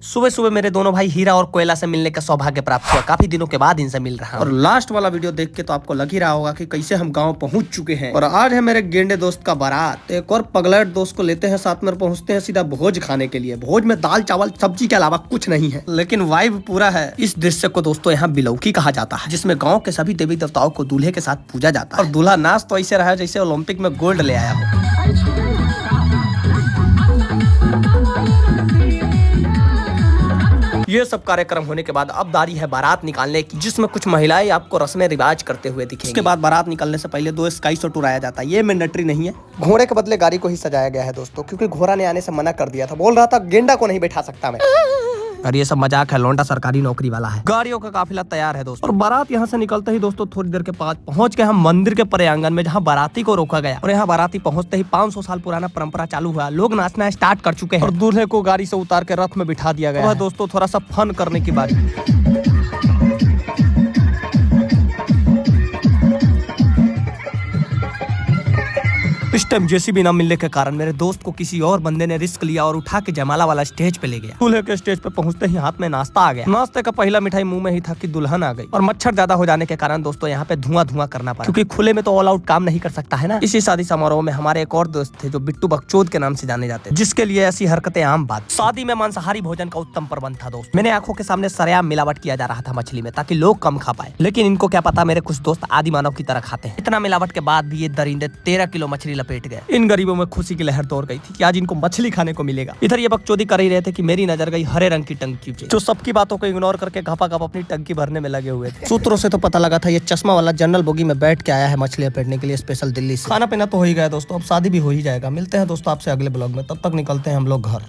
सुबह सुबह मेरे दोनों भाई हीरा और कोयला से मिलने का सौभाग्य प्राप्त हुआ। काफी दिनों के बाद इनसे मिल रहा हूं। और लास्ट वाला वीडियो देख के तो आपको लग ही रहा होगा कि कैसे हम गांव पहुंच चुके हैं। और आज है मेरे गेंडे दोस्त का बारात। एक और पगलैट दोस्त को लेते हैं साथ में, पहुंचते हैं सीधा भोज खाने के लिए। भोज में दाल चावल सब्जी के अलावा कुछ नहीं है, लेकिन वाइब पूरा है। इस दृश्य को दोस्तों यहाँ बिलौकी कहा जाता है, जिसमें गाँव के सभी देवी देवताओं को दूल्हे के साथ पूजा जाता है। और दूल्हा नाच तो ऐसे रहा जैसे ओलंपिक में गोल्ड ले आया हो। ये सब कार्यक्रम होने के बाद अब बारी है बारात निकालने की, जिसमें कुछ महिलाएं आपको रस्में रिवाज करते हुए दिखेंगी। उसके बाद बारात निकलने से पहले 2 स्काई शॉट उड़ाया जाता है। ये मैंडेटरी नहीं है। घोड़े के बदले गाड़ी को ही सजाया गया है दोस्तों, क्योंकि घोड़ा ने आने से मना कर दिया था। बोल रहा था गेंडा को नहीं बैठा सकता मैं। और ये सब मजाक है, लौंडा सरकारी नौकरी वाला है। गाड़ियों का काफिला तैयार है दोस्तों। और बारात यहाँ से निकलते ही दोस्तों थोड़ी देर के बाद पहुंच गए हम मंदिर के परे आंगन में, जहाँ बाराती को रोका गया। और यहाँ बाराती पहुंचते ही 500 साल पुराना परंपरा चालू हुआ। लोग नाचना स्टार्ट कर चुके हैं और दूल्हे को गाड़ी से उतार के रथ में बिठा दिया गया है। दोस्तों थोड़ा सा फन करने की बारी। इस टाइम जेसीबी न मिलने के कारण मेरे दोस्त को किसी और बंदे ने रिस्क लिया और उठा के जयमाला वाला स्टेज पे ले गया। दूल्हे के स्टेज पे पहुंचते ही हाथ में नाश्ता आ गया। नाश्ते का पहला मिठाई मुंह में ही था कि दुल्हन आ गई। और मच्छर ज्यादा हो जाने के कारण दोस्तों यहाँ पे धुआं धुआं करना पड़ा, क्योंकि खुले में तो ऑल आउट काम नहीं कर सकता है ना। इसी शादी समारोह में हमारे एक और दोस्त थे जो बिट्टू बकचोद के नाम से जाने जाते, जिसके लिए ऐसी हरकतें आम बात। शादी में मांसाहारी भोजन का उत्तम प्रबंध था दोस्त। मैंने आंखों के सामने सरेआम मिलावट किया जा रहा था मछली में, ताकि लोग कम खा पाए। लेकिन इनको क्या पता मेरे कुछ दोस्त आदि मानव की तरह खाते हैं। इतना मिलावट के बाद भी ये दरिंदे 13 किलो मछली लपेट गए। इन गरीबों में खुशी की लहर दौड़ गई थी कि आज इनको मछली खाने को मिलेगा। इधर ये बकचोदी कर ही रहे थे कि मेरी नजर गई हरे रंग की टंकी पे, जो सबकी बातों को इग्नोर करके घपा-घप अपनी टंकी भरने में लगे हुए थे। सूत्रों से तो पता लगा था ये चश्मा वाला जनरल बोगी में बैठ के आया है मछली लपेटने के लिए स्पेशल दिल्ली से। खाना पीना तो हो ही गया दोस्तों, अब शादी भी हो ही जाएगा। मिलते हैं दोस्तों आपसे अगले ब्लॉग में, तब तक निकलते हैं हम लोग घर।